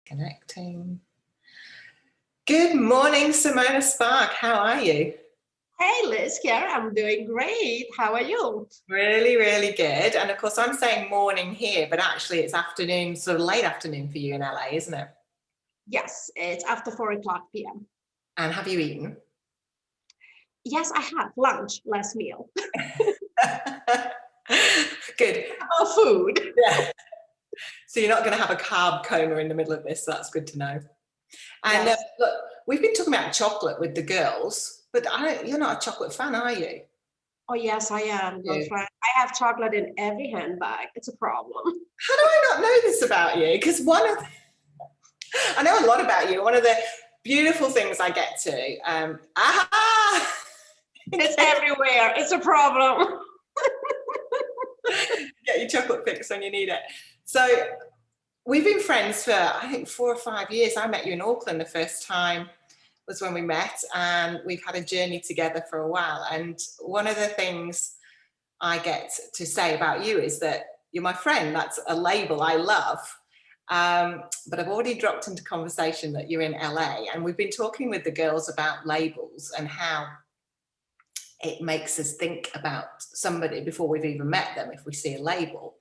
Connecting. Good morning, Simona Spark. How are you? Hey, Liz, Kerr, I'm doing great. How are you? Really, really good. And of course, I'm saying morning here, but actually it's afternoon, sort of late afternoon for you in LA, isn't it? Yes, it's after 4:00 p.m. And have you eaten? Yes, I have lunch, last meal. Good. Oh, food. Yeah. So you're not going to have a carb coma in the middle of this. So that's good to know. And Yes. look, we've been talking about chocolate with the girls, but you're not a chocolate fan, are you? Oh, yes, I am, girlfriend. I have chocolate in every handbag. It's a problem. How do I not know this about you? Because I know a lot about you. One of the beautiful things I get to, It's everywhere. It's a problem. Get your chocolate fix when you need it. So we've been friends for, I think, 4 or 5 years. I met you in Auckland the first time was when we met, and we've had a journey together for a while. And one of the things I get to say about you is that you're my friend. That's a label I love. But I've already dropped into conversation that you're in LA, and we've been talking with the girls about labels and how it makes us think about somebody before we've even met them if we see a label.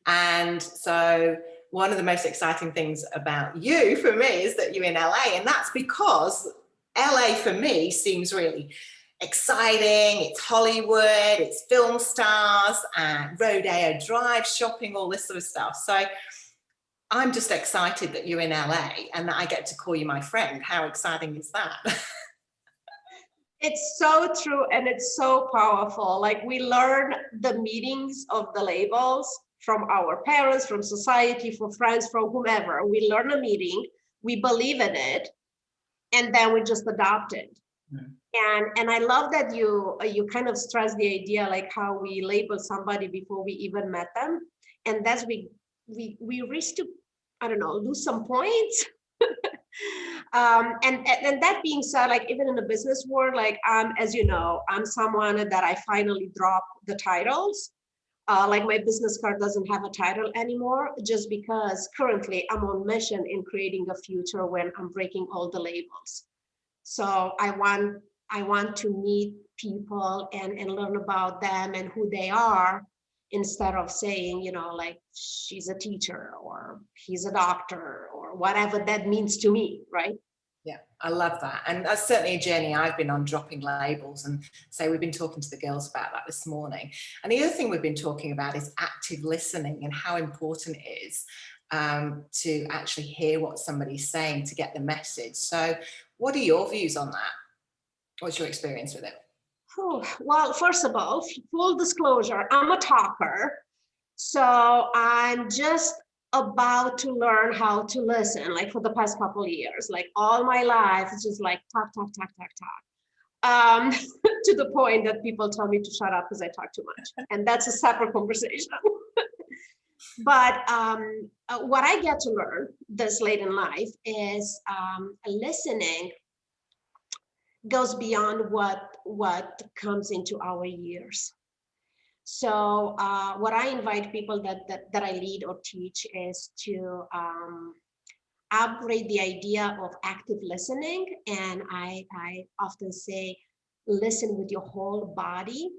And so one of the most exciting things about you for me is that you're in LA, and that's because LA for me seems really exciting. It's Hollywood, it's film stars and Rodeo Drive, shopping, all this sort of stuff. So I'm just excited that you're in LA and that I get to call you my friend. How exciting is that? It's so true, and it's so powerful. Like, we learn the meanings of the labels from our parents, from society, from friends, from whomever. We learn a meaning, we believe in it, and then we just adopt it. And I love that you kind of stress the idea, like how we label somebody before we even met them, and that's we risk to, I don't know, lose some points. And that being said, like, even in the business world, like, as you know, I'm someone that I finally dropped the titles. Like, my business card doesn't have a title anymore, just because currently I'm on mission in creating a future when I'm breaking all the labels. So I want to meet people and learn about them and who they are, instead of saying, you know, like, she's a teacher or he's a doctor or whatever that means to me, right? Yeah, I love that. And that's certainly a journey I've been on, dropping labels. And so we've been talking to the girls about that this morning. And the other thing we've been talking about is active listening and how important it is to actually hear what somebody's saying to get the message. So what are your views on that? What's your experience with it? Well, first of all, full disclosure, I'm a talker. So I'm just about to learn how to listen, like, for the past couple of years. Like, all my life, it's just like talk, talk, talk, talk, talk. To the point that people tell me to shut up because I talk too much. And that's a separate conversation. But what I get to learn this late in life is listening goes beyond what comes into our ears. So what I invite people that I lead or teach is to upgrade the idea of active listening. And I often say, listen with your whole body.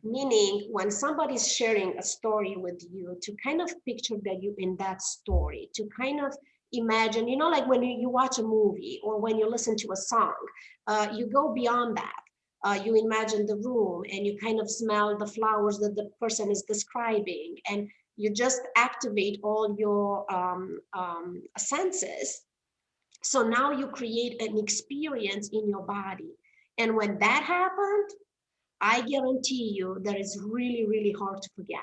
Meaning, when somebody's sharing a story with you, to kind of picture that you in that story, to kind of imagine, you know, like when you watch a movie or when you listen to a song, you go beyond that. You imagine the room and you kind of smell the flowers that the person is describing, and you just activate all your senses. So now you create an experience in your body. And when that happened, I guarantee you that is really, really hard to forget.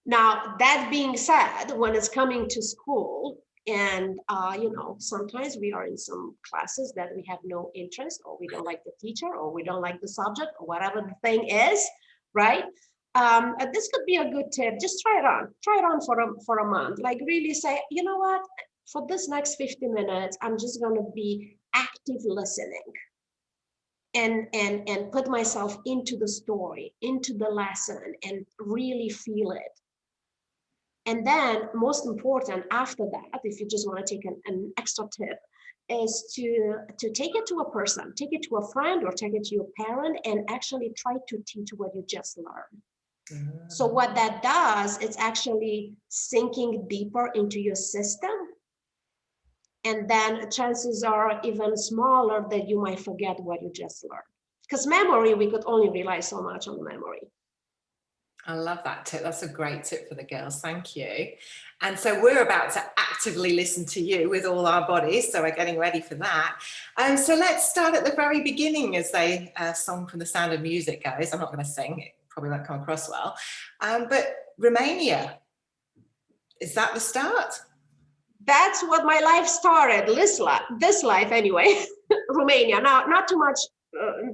Now, that being said, when it's coming to school, and you know, sometimes we are in some classes that we have no interest, or we don't like the teacher, or we don't like the subject, or whatever the thing is, right? This could be a good tip. Just try it on for a month. Like, really say, you know what? For this next 50 minutes, I'm just going to be active listening. And put myself into the story, into the lesson, and really feel it. And then most important after that, if you just want to take an extra tip, is to take it to a person, take it to a friend or take it to your parent and actually try to teach what you just learned. So what that does, it's actually sinking deeper into your system. And then chances are even smaller that you might forget what you just learned. Because memory, we could only rely so much on memory. I love that tip. That's a great tip for the girls. Thank you. And so we're about to actively listen to you with all our bodies. So we're getting ready for that. So let's start at the very beginning, as the song from The Sound of Music goes. I'm not going to sing. It probably won't come across well. But Romania, is that the start? That's what my life started. This life anyway. Romania. Now, not too much.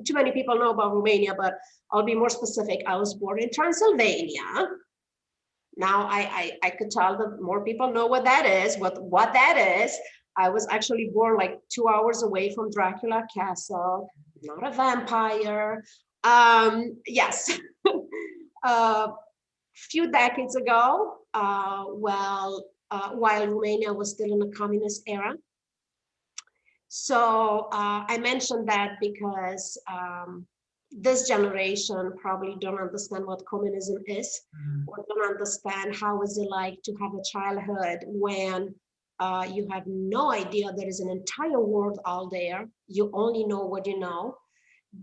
Too many people know about Romania, but I'll be more specific. I was born in Transylvania. Now I could tell that more people know what that is, what that is. I was actually born like 2 hours away from Dracula Castle, not a vampire. Yes. Few decades ago, while Romania was still in the communist era. So I mentioned that because this generation probably don't understand what communism is, or don't understand how is it like to have a childhood when you have no idea there is an entire world out there. You only know what you know.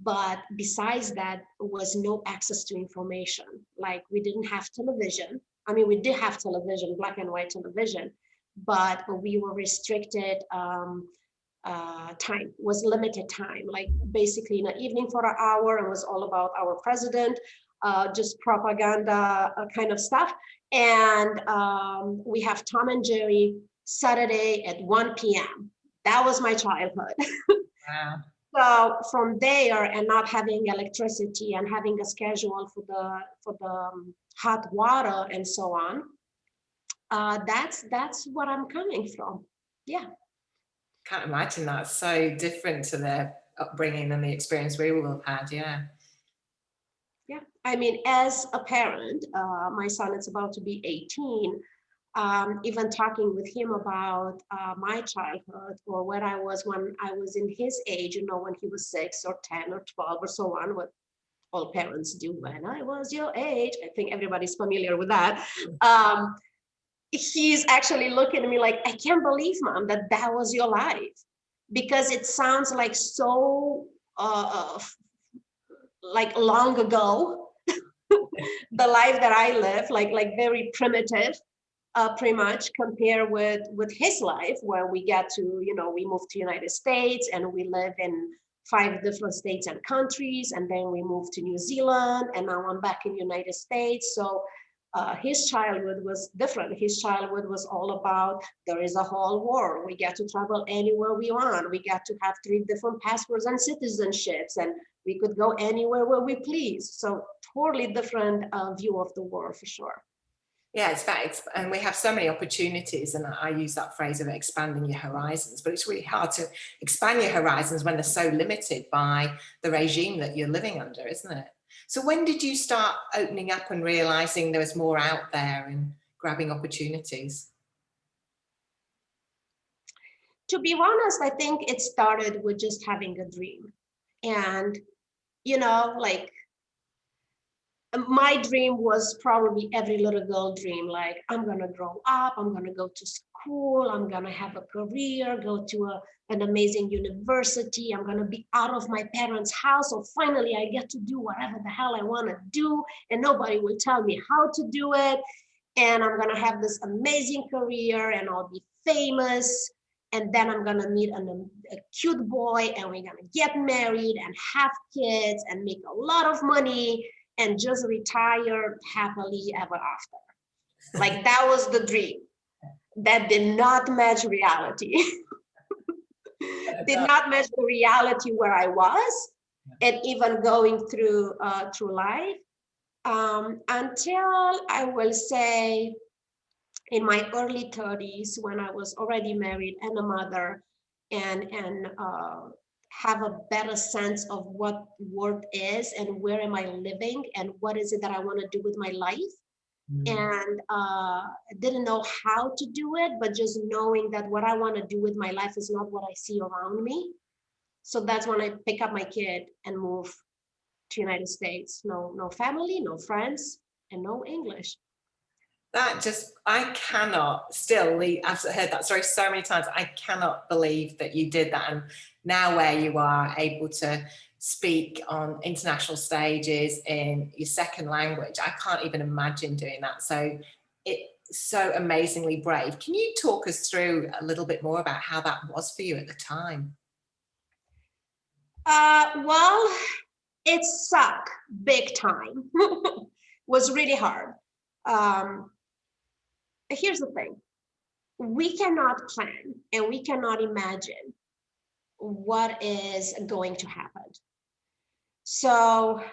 But besides that, was no access to information. Like we didn't have television. I mean, we did have television, black and white television, but we were restricted. Time was limited time, like basically in the evening for an hour. It was all about our president, just propaganda kind of stuff. And we have Tom and Jerry Saturday at 1 p.m. That was my childhood. Wow. So from there, and not having electricity and having a schedule for the hot water and so on, that's what I'm coming from. Yeah. Can't imagine that's so different to the upbringing and the experience we all had. Yeah. Yeah. I mean, as a parent, my son is about to be 18. Even talking with him about my childhood or where I was when I was in his age, you know, when he was 6 or 10 or 12 or so on, what all parents do when I was your age. I think everybody's familiar with that. He's actually looking at me like, I can't believe, Mom, that was your life. Because it sounds like so like long ago, the life that I live, like very primitive. Pretty much compare with his life, where we get to, you know, we moved to United States and we live in 5 different states and countries, and then we moved to New Zealand, and now I'm back in United States. So his childhood was different. His childhood was all about, there is a whole world. We get to travel anywhere we want. We get to have 3 different passports and citizenships, and we could go anywhere where we please. So totally different view of the world for sure. Yeah, it's that, and we have so many opportunities, and I use that phrase of expanding your horizons, but it's really hard to expand your horizons when they're so limited by the regime that you're living under, isn't it? So when did you start opening up and realizing there was more out there and grabbing opportunities? To be honest, I think it started with just having a dream. And, you know, like my dream was probably every little girl dream, like I'm gonna grow up, I'm gonna go to school, I'm gonna have a career, go to an amazing university, I'm gonna be out of my parents' house, so finally I get to do whatever the hell I want to do, and nobody will tell me how to do it, and I'm gonna have this amazing career, and I'll be famous, and then I'm gonna meet a cute boy, and we're gonna get married and have kids and make a lot of money and just retire happily ever after. Like that was the dream. That did not match reality. Did not match the reality where I was, and even going through life, until I will say in my early 30s, when I was already married and a mother, and have a better sense of what work is and where am I living and what is it that I want to do with my life. and didn't know how to do it, but just knowing that what I want to do with my life is not what I see around me. So that's when I pick up my kid and move to United States. No family, no friends, and no English. That just, I cannot still, I've heard that story so many times. I cannot believe that you did that. And now where you are able to speak on international stages in your second language, I can't even imagine doing that. So it's so amazingly brave. Can you talk us through a little bit more about how that was for you at the time? Well, it sucked big time. Was really hard. Here's the thing. We cannot plan and we cannot imagine what is going to happen. So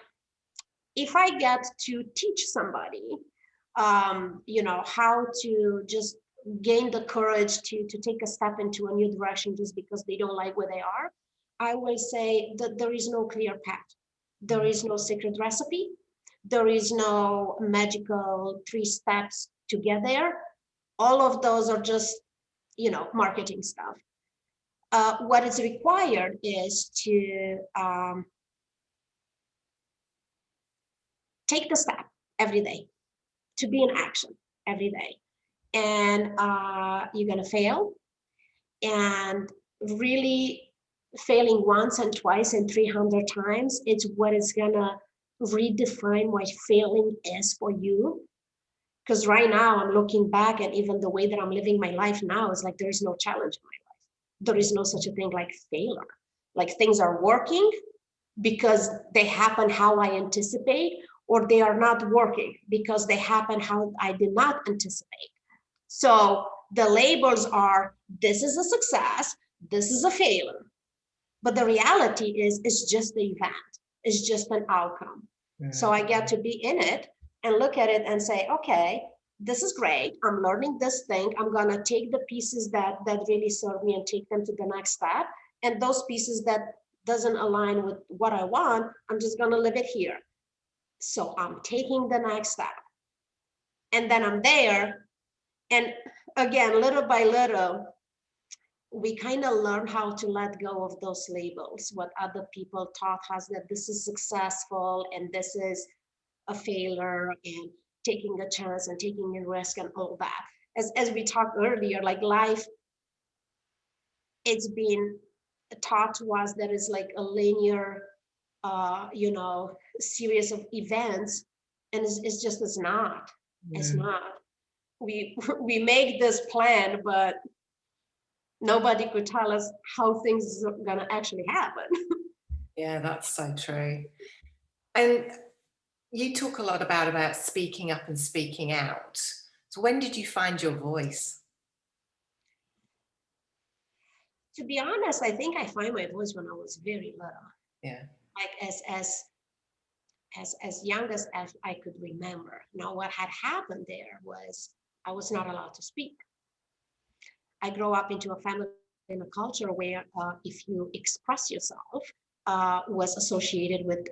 if I get to teach somebody, how to just gain the courage to take a step into a new direction just because they don't like where they are, I will say that there is no clear path. There is no secret recipe. There is no magical 3 steps to get there. All of those are just, marketing stuff. What is required is to take the step every day, to be in action every day. And you're going to fail. And really failing once and twice and 300 times, it's what is going to redefine what failing is for you. Because right now I'm looking back at even the way that I'm living my life now, is like there is no challenge in my life. There is no such a thing like failure. Like things are working because they happen how I anticipate, or they are not working because they happen how I did not anticipate. So the labels are, this is a success, this is a failure. But the reality is, it's just the event. It's just an outcome. So I get to be in it and look at it and say, okay, this is great. I'm learning this thing. I'm going to take the pieces that really serve me and take them to the next step. And those pieces that doesn't align with what I want, I'm just going to leave it here. So I'm taking the next step. And then I'm there. And again, little by little, we kind of learn how to let go of those labels, what other people taught us, that this is successful and this is a failure, and taking a chance and taking a risk and all that. As we talked earlier, like life, it's been taught to us that it's like a linear, series of events, and it's not. It's not. We make this plan, but nobody could tell us how things are gonna actually happen. Yeah, that's so true. And you talk a lot about speaking up and speaking out. So when did you find your voice? To be honest, I think I find my voice when I was very little. Yeah. Like as young as I could remember. Now, what had happened there was I was not allowed to speak. I grew up into a family in a culture where if you express yourself, was associated with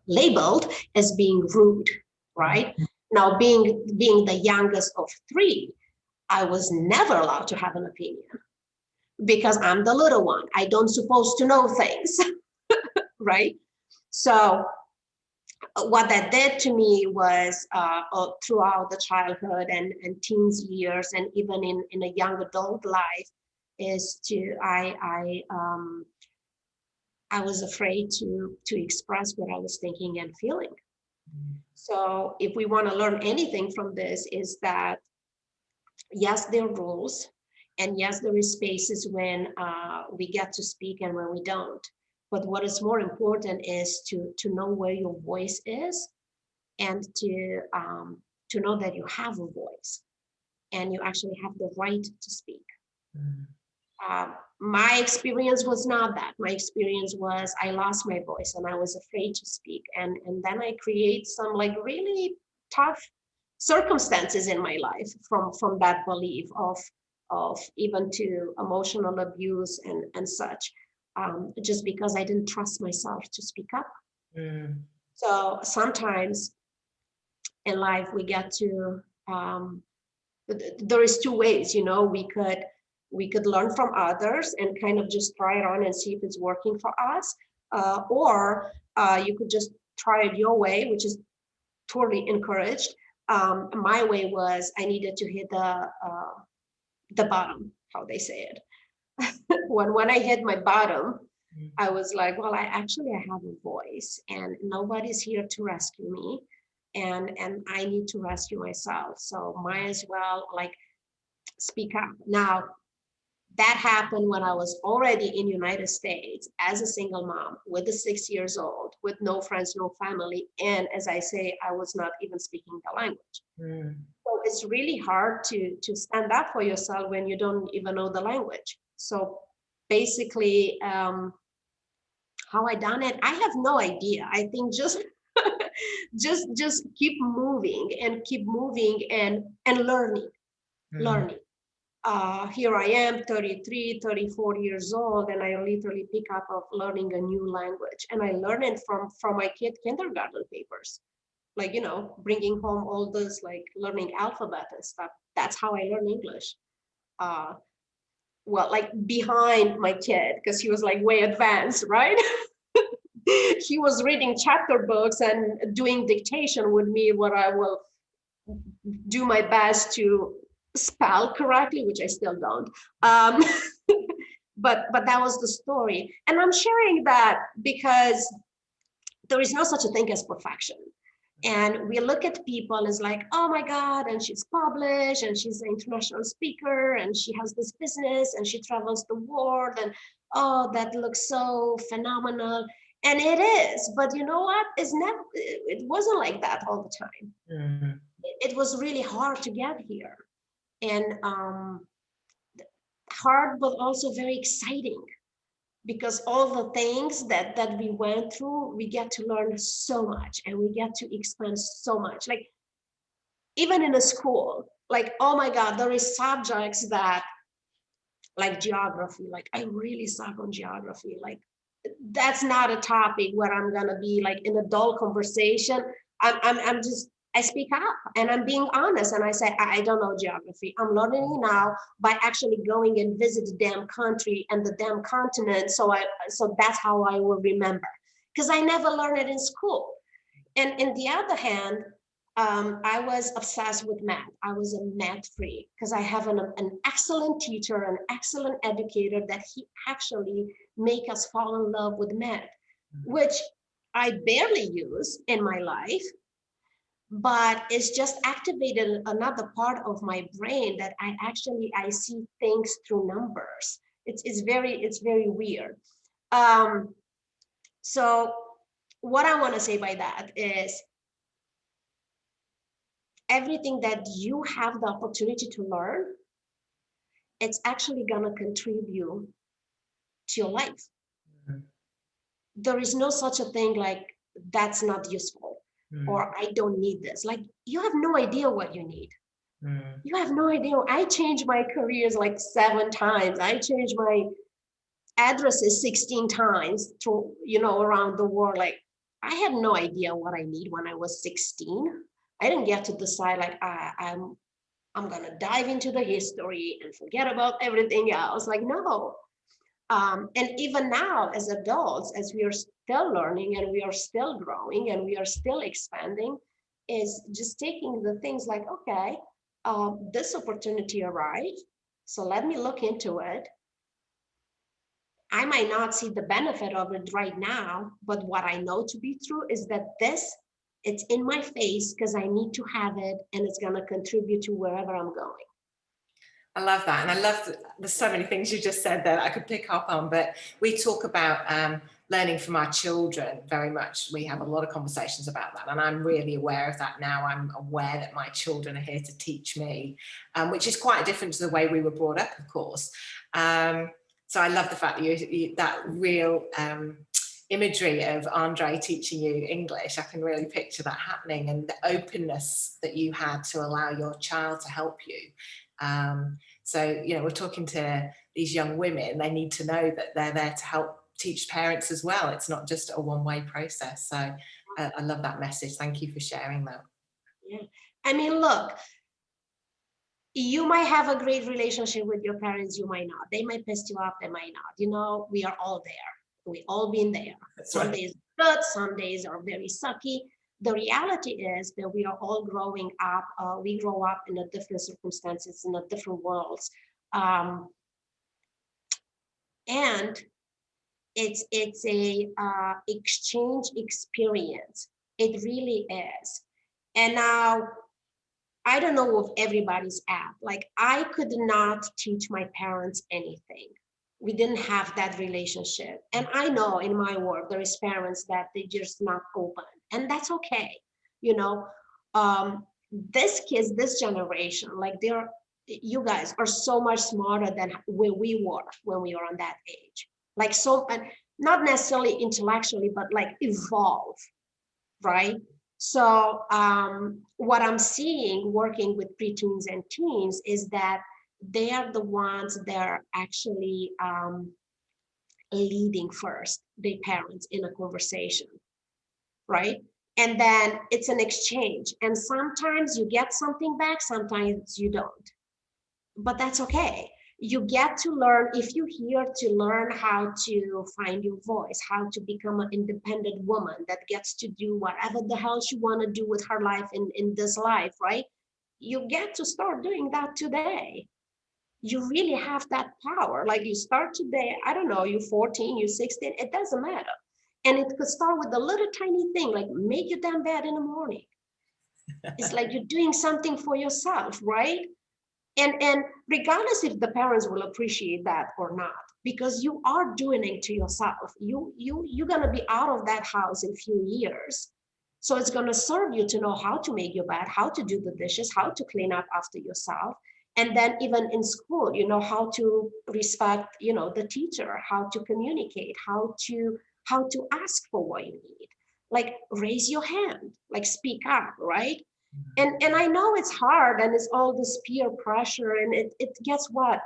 labeled as being rude, right? Now, being the youngest of 3, I was never allowed to have an opinion because I'm the little one. I don't supposed to know things, right? So what that did to me was throughout the childhood and teens years, and even in a young adult life, is I was afraid to express what I was thinking and feeling. So if we want to learn anything from this, is that yes, there are rules, and yes, there is spaces when we get to speak and when we don't. But what is more important is to know where your voice is, and to know that you have a voice and you actually have the right to speak. My experience was not that. My experience was I lost my voice and I was afraid to speak. And then I create some like really tough circumstances in my life from that belief of even to emotional abuse and such, just because I didn't trust myself to speak up. So sometimes in life we get to there is two ways, you know, we could learn from others and kind of just try it on and see if it's working for us, or you could just try it your way, which is totally encouraged. My way was I needed to hit the bottom, how they say it. When I hit my bottom, I was like, well, I have a voice and nobody's here to rescue me. And I need to rescue myself. So might as well like speak up. Now, that happened when I was already in United States as a single mom with the 6 years old, with no friends, no family. And as I say, I was not even speaking the language. So it's really hard to stand up for yourself when you don't even know the language. So basically, how I done it, I have no idea. I think just just keep moving and learning. Here I am, 33, 34 years old, and I literally pick up of learning a new language. And I learned it from my kid kindergarten papers, like, you know, bringing home all this, like learning alphabet and stuff. That's how I learned English. Well, like behind my kid, because he was like way advanced, right? He was reading chapter books and doing dictation with me, what I will do my best to spell correctly, which I still don't. But that was the story. And I'm sharing that because there is no such a thing as perfection. And we look at people and it's like, oh my God, and she's published and she's an international speaker and she has this business and she travels the world and oh, that looks so phenomenal. And it is, but you know what? It wasn't like that all the time. It was really hard to get here. And hard, but also very exciting. Because all the things that we went through, we get to learn so much and we get to expand so much. Like even in a school, like, oh my God, there is subjects that like geography, like I really suck on geography. Like that's not a topic where I'm gonna be like in a dull conversation. I speak up and I'm being honest and I say, I don't know geography. I'm learning it now by actually going and visit the damn country and the damn continent. So that's how I will remember, because I never learned it in school. And in the other hand, I was obsessed with math. I was a math freak because I have an excellent teacher, an excellent educator that he actually make us fall in love with math, which I barely use in my life. But it's just activated another part of my brain that I see things through numbers. It's very weird. So what I want to say by that is everything that you have the opportunity to learn, it's actually going to contribute to your life. There is no such a thing like that's not useful. Or I don't need this. Like you have no idea what you need. You have no idea. I changed my careers like 7 times. I changed my addresses 16 times to, you know, around the world. Like I had no idea what I need when I was 16. I didn't get to decide like I'm gonna dive into the history and forget about everything else. Like no. And even now as adults, as we are still learning and we are still growing and we are still expanding, is just taking the things like, okay, this opportunity arrived, so let me look into it. I might not see the benefit of it right now, but what I know to be true is that it's in my face because I need to have it and it's going to contribute to wherever I'm going. I love that. And I love there's so many things you just said there that I could pick up on, but we talk about learning from our children very much. We have a lot of conversations about that. And I'm really aware of that now. I'm aware that my children are here to teach me, which is quite different to the way we were brought up, of course. So I love the fact that that real imagery of Andre teaching you English. I can really picture that happening and the openness that you had to allow your child to help you. So, you know, we're talking to these young women, they need to know that they're there to help teach parents as well. It's not just a one-way process. So I love that message. Thank you for sharing that. Yeah. I mean, look, You might have a great relationship with your parents, you might not. They might piss you off, they might not. You know, we are all there. We all been there. That's Some right. days good, some days are very sucky. The reality is that we are all growing up. We grow up in a different circumstances, in a different worlds, and it's a exchange experience. It really is. And now I don't know if everybody's at. Like, I could not teach my parents anything. We didn't have that relationship. And I know in my work, there is parents that they just not open, and that's okay. You know, this kids, this generation, like you guys are so much smarter than where we were when we were on that age. Like, so, and not necessarily intellectually, but like evolve, right? So what I'm seeing working with preteens and teens is that they are the ones that are actually leading first, their parents in a conversation, right? And then it's an exchange. And sometimes you get something back, sometimes you don't. But that's okay. You get to learn, if you're here to learn how to find your voice, how to become an independent woman that gets to do whatever the hell she want to do with her life in this life, right? You get to start doing that today. You really have that power. Like, you start today, I don't know, you're 14, you're 16, it doesn't matter. And it could start with a little tiny thing, like make your damn bed in the morning. It's like you're doing something for yourself, right? And regardless if the parents will appreciate that or not, because you are doing it to yourself. You're gonna be out of that house in a few years. So it's gonna serve you to know how to make your bed, how to do the dishes, how to clean up after yourself. And then even in school, you know, how to respect, you know, the teacher, how to communicate, how to ask for what you need. Like, raise your hand, like speak up, right? And I know it's hard, and it's all this peer pressure, and it gets what?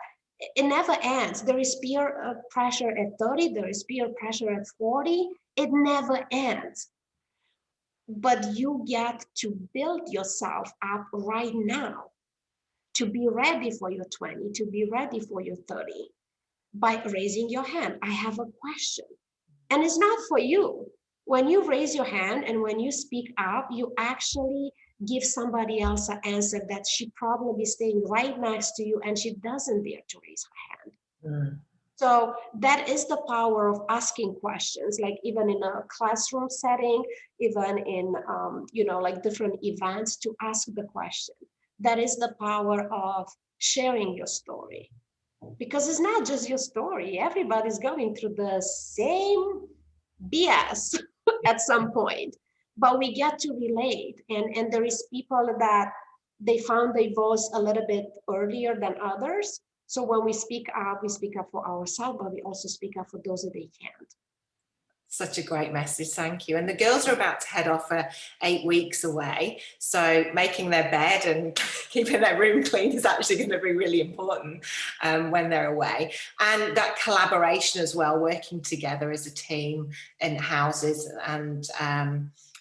It never ends. There is peer pressure at 30, there is peer pressure at 40. It never ends. But you get to build yourself up right now to be ready for your 20, to be ready for your 30 by raising your hand. I have a question. And it's not for you. When you raise your hand and when you speak up, you actually give somebody else an answer that she probably is staying right next to you and she doesn't dare to raise her hand. Mm. So that is the power of asking questions, like even in a classroom setting, even in, you know, like different events, to ask the question. That is the power of sharing your story. Because it's not just your story. Everybody's going through the same BS at some point, but we get to relate. And there is people that they found their voice a little bit earlier than others. So when we speak up for ourselves, but we also speak up for those that they can't. Such a great message, thank you. And the girls are about to head off for 8 weeks away, so making their bed and keeping their room clean is actually going to be really important when they're away. And that collaboration as well, working together as a team in houses, and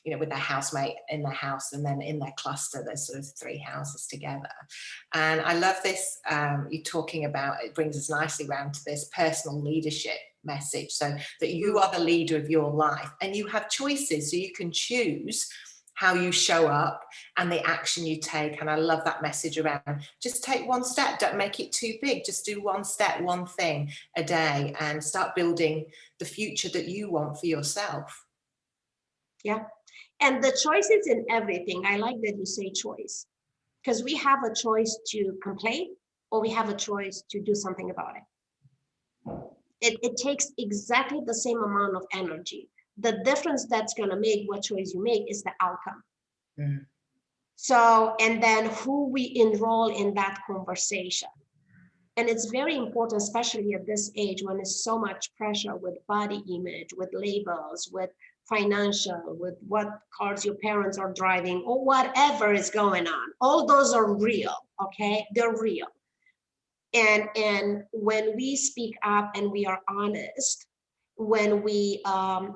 you know, with their housemate in their house, and then in their cluster, there's sort of 3 houses together. And I love this, you're talking about, it brings us nicely around to this personal leadership message, so that you are the leader of your life and you have choices, so you can choose how you show up and the action you take. And I love that message around just take one step, don't make it too big, just do one step, one thing a day, and start building the future that you want for yourself. Yeah, and the choice is in everything. I like that you say choice, because we have a choice to complain or we have a choice to do something about it. It takes exactly the same amount of energy. The difference that's going to make what choice you make is the outcome. Mm. So, and then who we enroll in that conversation. And it's very important, especially at this age when there's so much pressure with body image, with labels, with financial, with what cars your parents are driving, or whatever is going on. All those are real, okay? They're real. And when we speak up and we are honest, when we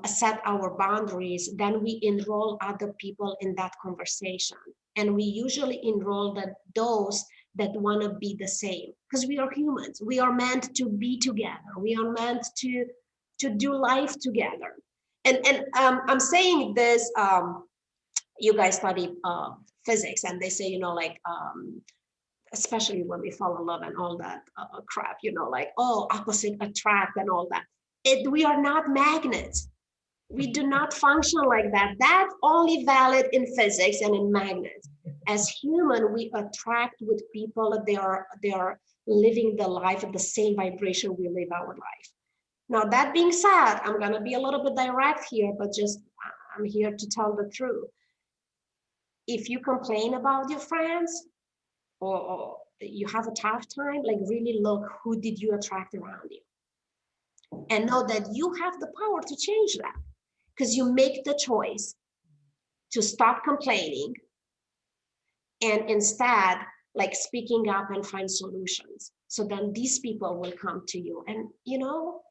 set our boundaries, then we enroll other people in that conversation. And we usually enroll those that want to be the same, because we are humans. We are meant to be together. We are meant to do life together. And I'm saying this, you guys study physics, and they say, you know, like, especially when we fall in love and all that crap, you know, like, oh, opposite attract and all that. We are not magnets. We do not function like that. That's only valid in physics and in magnets. As human, we attract with people that they are living the life at the same vibration we live our life. Now, that being said, I'm going to be a little bit direct here, but just I'm here to tell the truth. If you complain about your friends, or you have a tough time, like really look, who did you attract around you? And know that you have the power to change that, because you make the choice to stop complaining and instead like speaking up and find solutions. So then these people will come to you. And, you know,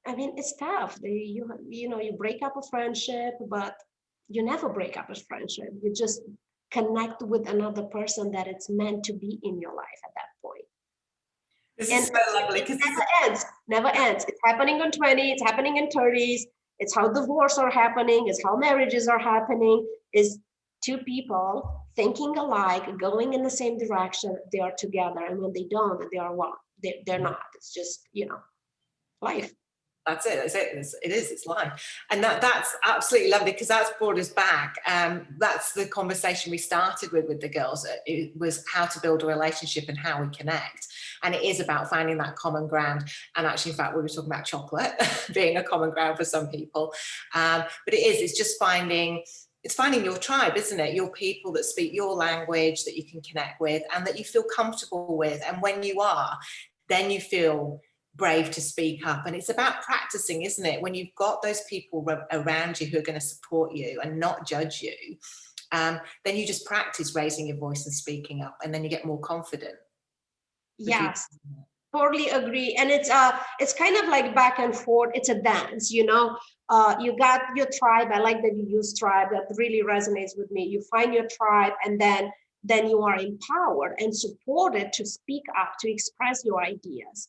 I mean, it's tough. You break up a friendship, but you never break up a friendship. You just connect with another person that it's meant to be in your life at that point. This is so lovely, because it never ends. It's happening in 20, it's happening in 30s. It's how divorce are happening, it's how marriages are happening, is two people thinking alike, going in the same direction, they are together. And when they don't, they are one. They're not. It's just, you know, life. That's it. It's life. And that's absolutely lovely, because that's brought us back. That's the conversation we started with the girls. It was how to build a relationship and how we connect. And it is about finding that common ground. And actually, in fact, we were talking about chocolate being a common ground for some people. But it's just finding your tribe, isn't it? Your people that speak your language, that you can connect with and that you feel comfortable with. And when you are, then you feel brave to speak up. And it's about practicing, isn't it? When you've got those people around you who are going to support you and not judge you, then you just practice raising your voice and speaking up, and then you get more confident. Yes, totally agree. And it's kind of like back and forth. It's a dance, you know. You got your tribe. I like that you use tribe. That really resonates with me. You find your tribe, and then you are empowered and supported to speak up, to express your ideas.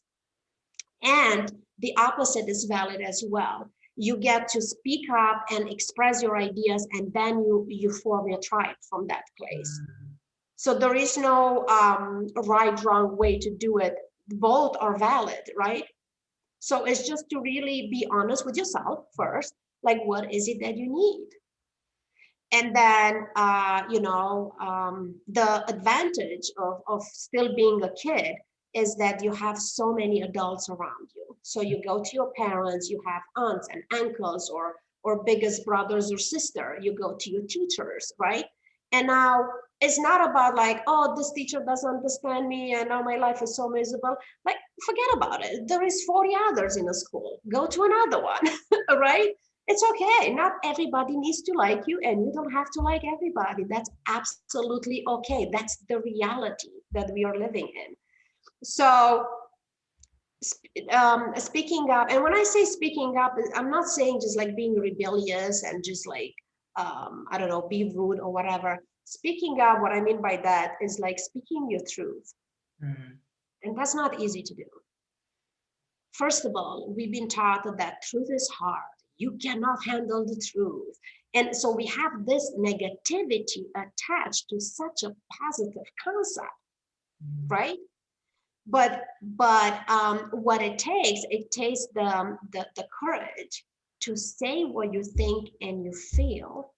And the opposite is valid as well. You get to speak up and express your ideas, and then you form your tribe from that place. So there is no right, wrong way to do it. Both are valid, right? So it's just to really be honest with yourself first, like, what is it that you need? And then, the advantage of still being a kid is that you have so many adults around you. So you go to your parents, you have aunts and uncles or biggest brothers or sister, you go to your teachers, right? And now it's not about like, oh, this teacher doesn't understand me and now my life is so miserable. Like, forget about it. There is 40 others in a school. Go to another one, right? It's okay. Not everybody needs to like you, and you don't have to like everybody. That's absolutely okay. That's the reality that we are living in. So speaking up, and when I say speaking up, I'm not saying just like being rebellious and just like, I don't know, be rude or whatever. Speaking up, what I mean by that is like speaking your truth. And that's not easy to do. First of all, we've been taught that truth is hard. You cannot handle the truth. And so we have this negativity attached to such a positive concept, right? But what it takes the courage to say what you think and you feel,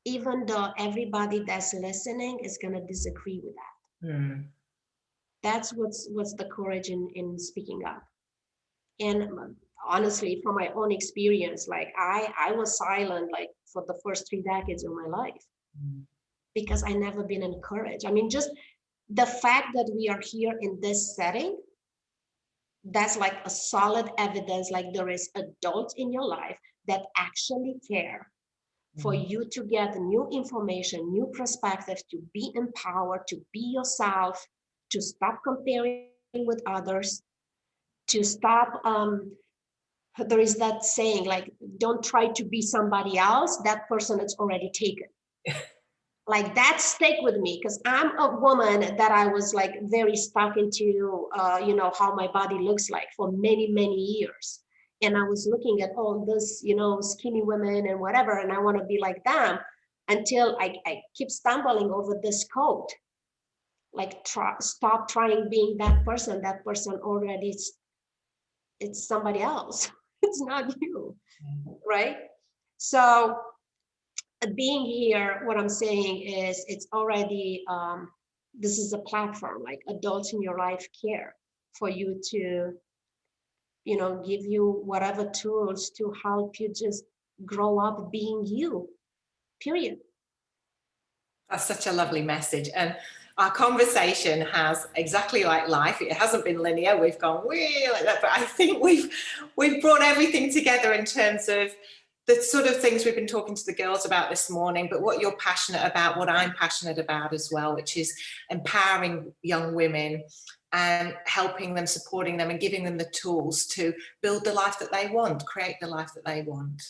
even though everybody that's listening is going to disagree with that. That's what's the courage in speaking up. And honestly, from my own experience, like I was silent like for the first 3 decades of my life because I never been encouraged. I mean, just the fact that we are here in this setting, that's like a solid evidence, like there is adults in your life that actually care for you to get new information, new perspectives, to be empowered, to be yourself, to stop comparing with others, to stop, there is that saying, like, don't try to be somebody else, that person is already taken. Like that stick with me, because I'm a woman that I was like very stuck into, you know, how my body looks like for many, many years. And I was looking at all this, you know, skinny women and whatever, and I want to be like them until I keep stumbling over this quote, like stop trying being that person. That person already, it's somebody else. It's not you, right? So being here, what I'm saying is it's already, this is a platform, like Adults in Your Life Care, for you to, you know, give you whatever tools to help you just grow up being you, period. That's such a lovely message. And our conversation has, exactly like life, it hasn't been linear. We've gone way like that, but I think we've brought everything together in terms of the sort of things we've been talking to the girls about this morning, but what you're passionate about, what I'm passionate about as well, which is empowering young women and helping them, supporting them, and giving them the tools to build the life that they want, create the life that they want.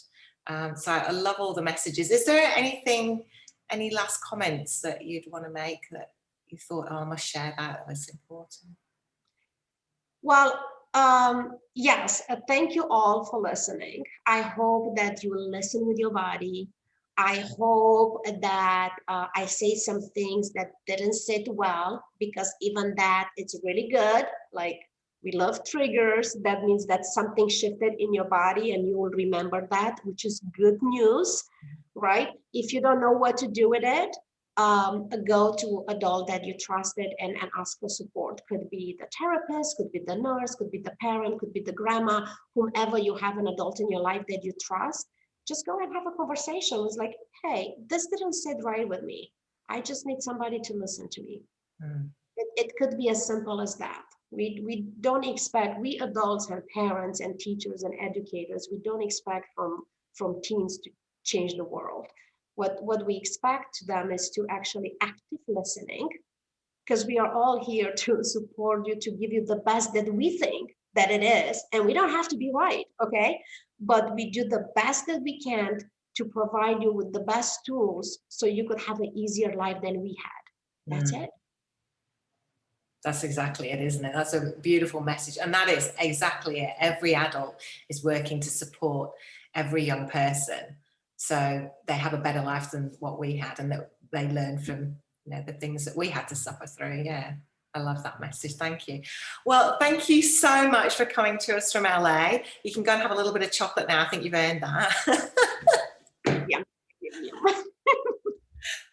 So I love all the messages. Is there anything, any last comments that you'd want to make that you thought, oh, I must share that was important? Well, yes, thank you all for listening. I hope that you listen with your body. I hope that I say some things that didn't sit well, because even that, it's really good. Like, we love triggers. That means that something shifted in your body and you will remember that, which is good news, right? If you don't know what to do with it, go to adult that you trusted and ask for support. Could be the therapist, could be the nurse, could be the parent, could be the grandma, whomever you have an adult in your life that you trust. Just go and have a conversation. It's like, hey, this didn't sit right with me. I just need somebody to listen to me. It could be as simple as that. We don't expect, we adults and parents and teachers and educators, we don't expect from teens to change the world. What we expect them is to actually active listening, because we are all here to support you, to give you the best that we think that it is. And we don't have to be right, okay? But we do the best that we can to provide you with the best tools so you could have an easier life than we had. That's it. That's exactly it, isn't it? That's a beautiful message. And that is exactly it. Every adult is working to support every young person so they have a better life than what we had, and that they learn from, you know, the things that we had to suffer through. Yeah, I love that message. Thank you. Well, thank you so much for coming to us from LA. You can go and have a little bit of chocolate now. I think you've earned that. Yeah.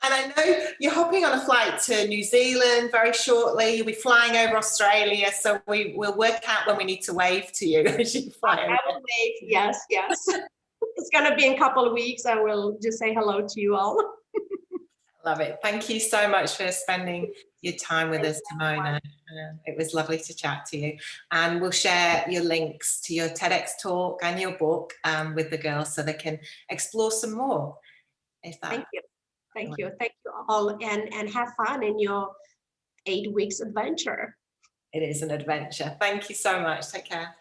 And I know you're hopping on a flight to New Zealand very shortly. You'll be flying over Australia, so we'll work out when we need to wave to you as you fly over. I will wave. Yes, yes. It's going to be in a couple of weeks. I will just say hello to you all. Love it. Thank you so much for spending your time with us, Simona. It was lovely to chat to you. And we'll share your links to your TEDx talk and your book with the girls so they can explore some more. Thank you. Thank you. Thank you all. And have fun in your 8 weeks adventure. It is an adventure. Thank you so much. Take care.